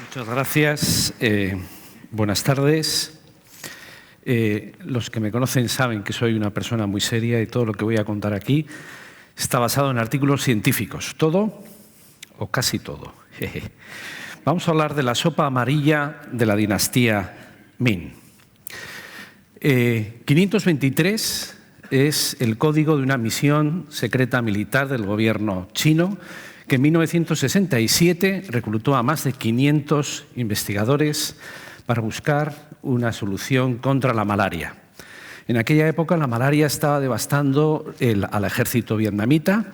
Muchas gracias. Buenas tardes. Los que me conocen saben que soy una persona muy seria y todo lo que voy a contar aquí está basado en artículos científicos. ¿Todo o casi todo? Vamos a hablar de la sopa amarilla de la dinastía Ming. 523 es el código de una misión secreta militar del gobierno chino que en 1967 reclutó a más de 500 investigadores para buscar una solución contra la malaria. En aquella época la malaria estaba devastando al ejército vietnamita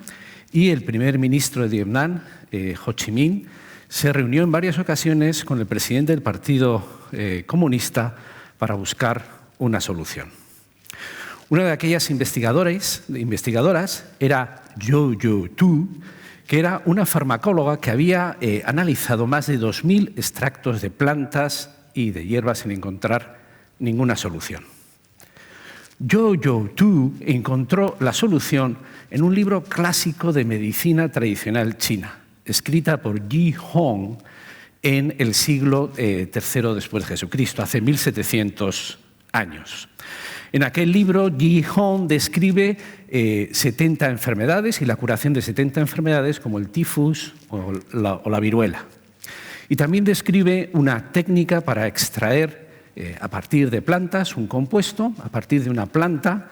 y el primer ministro de Vietnam, Ho Chi Minh, se reunió en varias ocasiones con el presidente del Partido Comunista para buscar una solución. Una de aquellas investigadoras era Zhou Youtu, que era una farmacóloga que había analizado más de 2.000 extractos de plantas y de hierbas sin encontrar ninguna solución. Zhou Youtu encontró la solución en un libro clásico de medicina tradicional china, escrita por Yi Hong en el siglo III después de Jesucristo, hace 1700 años. En aquel libro, Yi Hong describe 70 enfermedades y la curación de 70 enfermedades como el tifus o la viruela. Y también describe una técnica para extraer a partir de plantas un compuesto, a partir de una planta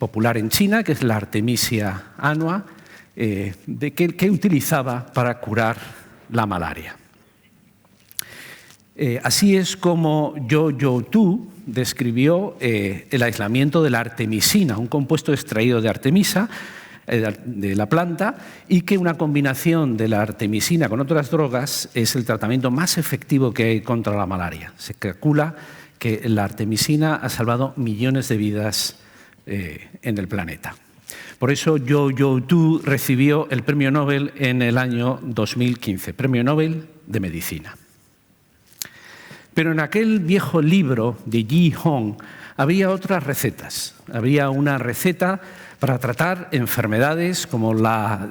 popular en China, que es la Artemisia annua, que utilizaba para curar la malaria. Así es como Zhou Youtu describió el aislamiento de la artemisina, un compuesto extraído de artemisa, de la planta, y que una combinación de la artemisina con otras drogas es el tratamiento más efectivo que hay contra la malaria. Se calcula que la artemisina ha salvado millones de vidas en el planeta. Por eso Zhou Youtu recibió el premio Nobel en el año 2015, premio Nobel de Medicina. Pero en aquel viejo libro de Yi Hong había otras recetas. Había una receta para tratar enfermedades como la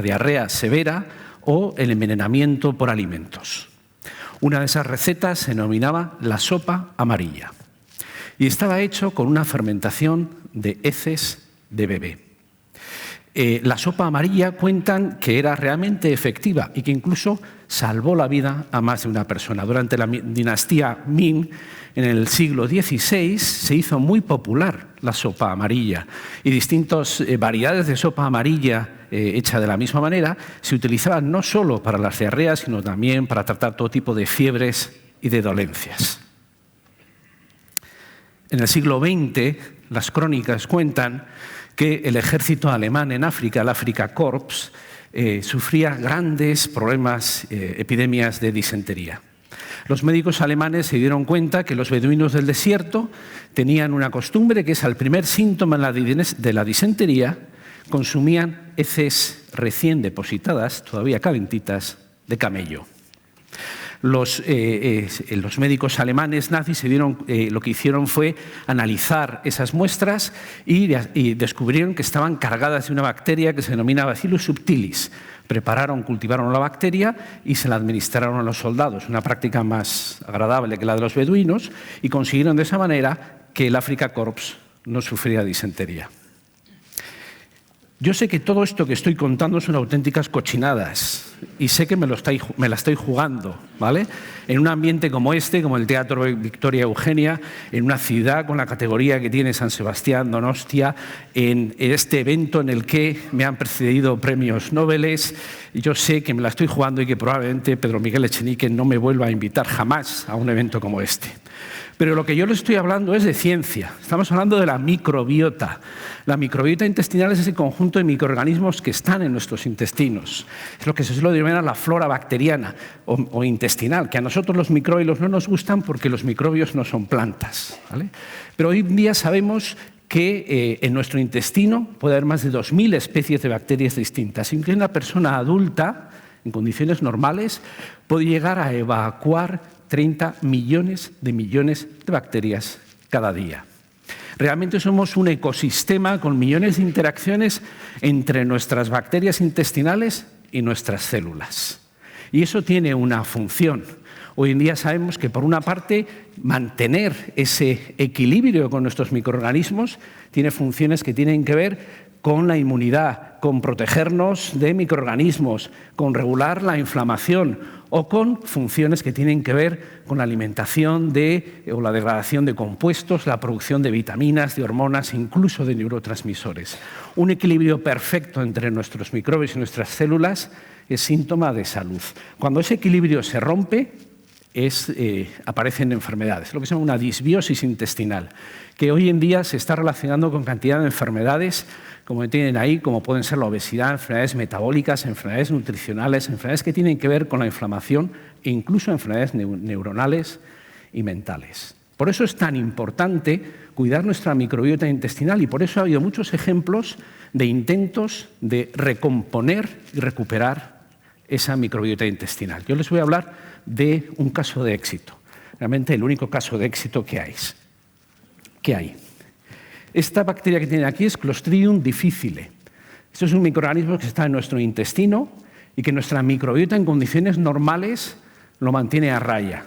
diarrea severa o el envenenamiento por alimentos. Una de esas recetas se denominaba la sopa amarilla y estaba hecho con una fermentación de heces de bebé. La sopa amarilla cuentan que era realmente efectiva y que incluso salvó la vida a más de una persona. Durante la dinastía Ming, en el siglo XVI, se hizo muy popular la sopa amarilla y distintas variedades de sopa amarilla hecha de la misma manera se utilizaban no solo para las diarreas, sino también para tratar todo tipo de fiebres y de dolencias. En el siglo XX, las crónicas cuentan que el ejército alemán en África, el Afrika Korps, sufría grandes problemas, epidemias de disentería. Los médicos alemanes se dieron cuenta que los beduinos del desierto tenían una costumbre que es al primer síntoma de la disentería, consumían heces recién depositadas, todavía calentitas, de camello. Los médicos alemanes nazis lo que hicieron fue analizar esas muestras y descubrieron que estaban cargadas de una bacteria que se denomina Bacillus subtilis. Cultivaron la bacteria y se la administraron a los soldados, una práctica más agradable que la de los beduinos, y consiguieron de esa manera que el Afrika Korps no sufría disentería. Yo sé que todo esto que estoy contando son auténticas cochinadas y sé que me la estoy jugando, ¿vale? En un ambiente como este, como el Teatro Victoria Eugenia, en una ciudad con la categoría que tiene San Sebastián, Donostia, en este evento en el que me han precedido premios Nobel, yo sé que me la estoy jugando y que probablemente Pedro Miguel Echenique no me vuelva a invitar jamás a un evento como este. Pero lo que yo les estoy hablando es de ciencia. Estamos hablando de la microbiota. La microbiota intestinal es ese conjunto de microorganismos que están en nuestros intestinos. Es lo que se suele denominar la flora bacteriana o intestinal, que a nosotros los microbios no nos gustan porque los microbios no son plantas, ¿vale? Pero hoy en día sabemos que en nuestro intestino puede haber más de 2.000 especies de bacterias distintas. Incluso una persona adulta, en condiciones normales, puede llegar a evacuar 30 millones de bacterias cada día. Realmente somos un ecosistema con millones de interacciones entre nuestras bacterias intestinales y nuestras células. Y eso tiene una función. Hoy en día sabemos que, por una parte, mantener ese equilibrio con nuestros microorganismos tiene funciones que tienen que ver con la inmunidad, con protegernos de microorganismos, con regular la inflamación o con funciones que tienen que ver con la alimentación o la degradación de compuestos, la producción de vitaminas, de hormonas, incluso de neurotransmisores. Un equilibrio perfecto entre nuestros microbios y nuestras células es síntoma de salud. Cuando ese equilibrio se rompe, aparecen enfermedades, lo que se llama una disbiosis intestinal, que hoy en día se está relacionando con cantidad de enfermedades, como tienen ahí, como pueden ser la obesidad, enfermedades metabólicas, enfermedades nutricionales, enfermedades que tienen que ver con la inflamación e incluso enfermedades neuronales y mentales. Por eso es tan importante cuidar nuestra microbiota intestinal y por eso ha habido muchos ejemplos de intentos de recomponer y recuperar esa microbiota intestinal. Yo les voy a hablar de un caso de éxito, realmente el único caso de éxito que hay. Esta bacteria que tienen aquí es Clostridium difficile. Esto es un microorganismo que está en nuestro intestino y que nuestra microbiota en condiciones normales lo mantiene a raya.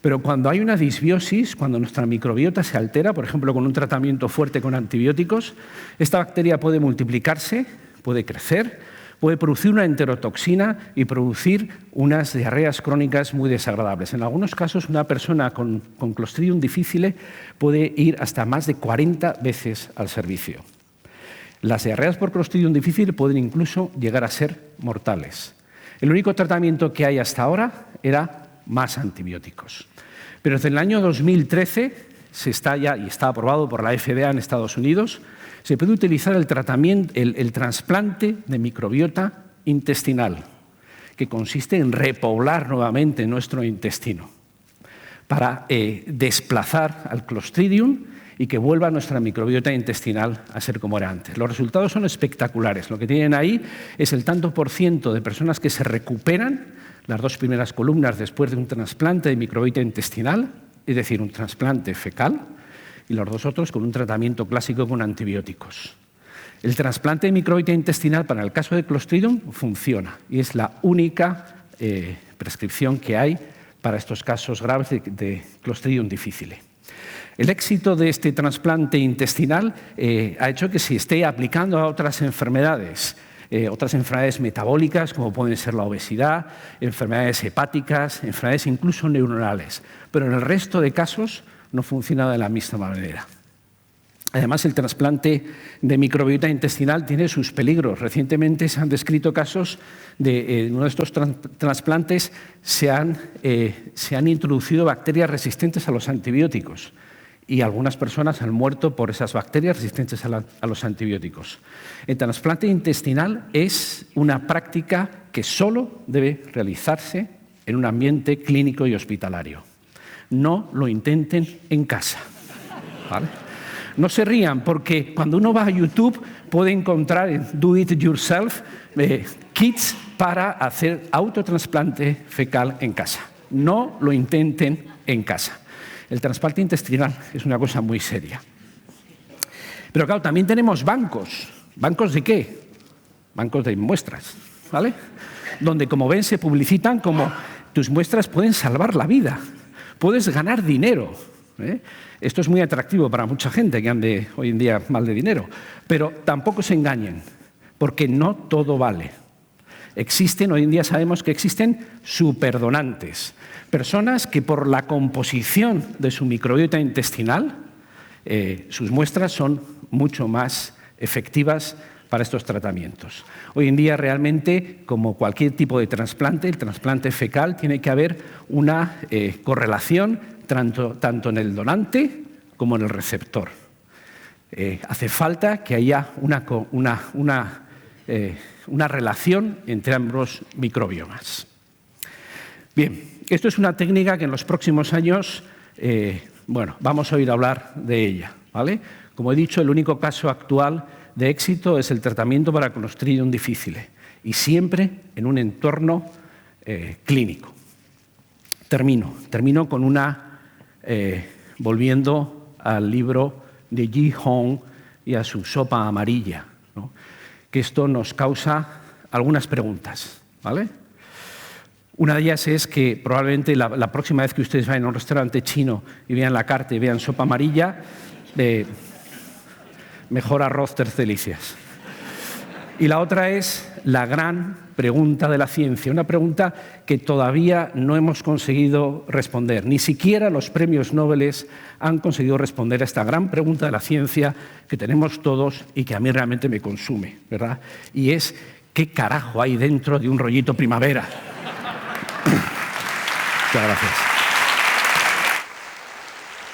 Pero cuando hay una disbiosis, cuando nuestra microbiota se altera, por ejemplo, con un tratamiento fuerte con antibióticos, esta bacteria puede multiplicarse, puede crecer, puede producir una enterotoxina y producir unas diarreas crónicas muy desagradables. En algunos casos, una persona con Clostridium difficile puede ir hasta más de 40 veces al servicio. Las diarreas por Clostridium difficile pueden incluso llegar a ser mortales. El único tratamiento que hay hasta ahora era más antibióticos. Pero desde el año 2013 y está aprobado por la FDA en Estados Unidos, se puede utilizar el trasplante de microbiota intestinal, que consiste en repoblar nuevamente nuestro intestino para desplazar al Clostridium y que vuelva nuestra microbiota intestinal a ser como era antes. Los resultados son espectaculares. Lo que tienen ahí es el tanto por ciento de personas que se recuperan, las dos primeras columnas después de un trasplante de microbiota intestinal, es decir, un trasplante fecal, y los dos otros con un tratamiento clásico con antibióticos. El trasplante de microbiota intestinal para el caso de Clostridium funciona y es la única prescripción que hay para estos casos graves de Clostridium difficile. El éxito de este trasplante intestinal ha hecho que se esté aplicando a otras enfermedades metabólicas, como pueden ser la obesidad, enfermedades hepáticas, enfermedades incluso neuronales. Pero en el resto de casos no funciona de la misma manera. Además, el trasplante de microbiota intestinal tiene sus peligros. Recientemente se han descrito casos de en uno de estos trasplantes se han introducido bacterias resistentes a los antibióticos y algunas personas han muerto por esas bacterias resistentes a los antibióticos. El trasplante intestinal es una práctica que solo debe realizarse en un ambiente clínico y hospitalario. No lo intenten en casa, ¿vale? No se rían, porque cuando uno va a YouTube puede encontrar en Do It Yourself kits para hacer autotrasplante fecal en casa. No lo intenten en casa. El trasplante intestinal es una cosa muy seria. Pero claro, también tenemos bancos. ¿Bancos de qué? Bancos de muestras, ¿vale? Donde, como ven, se publicitan como tus muestras pueden salvar la vida. Puedes ganar dinero. Esto es muy atractivo para mucha gente que ande hoy en día mal de dinero. Pero tampoco se engañen, porque no todo vale. Hoy en día sabemos que existen superdonantes. Personas que por la composición de su microbiota intestinal, sus muestras son mucho más efectivas para estos tratamientos. Hoy en día realmente, como cualquier tipo de trasplante, el trasplante fecal tiene que haber una correlación tanto en el donante como en el receptor. Hace falta que haya una relación entre ambos microbiomas. Bien, esto es una técnica que en los próximos años vamos a oír hablar de ella, ¿vale? Como he dicho, el único caso actual de éxito es el tratamiento para Clostridium difficile y siempre en un entorno clínico. Termino con volviendo al libro de Ji Hong y a su sopa amarilla, ¿no? Que esto nos causa algunas preguntas, ¿vale? Una de ellas es que probablemente la próxima vez que ustedes vayan a un restaurante chino y vean la carta y vean sopa amarilla, mejor arroz Tres Delicias. Y la otra es la gran pregunta de la ciencia, una pregunta que todavía no hemos conseguido responder. Ni siquiera los premios Nobel han conseguido responder a esta gran pregunta de la ciencia que tenemos todos y que a mí realmente me consume, ¿verdad? Y es, ¿qué carajo hay dentro de un rollito primavera? Muchas gracias.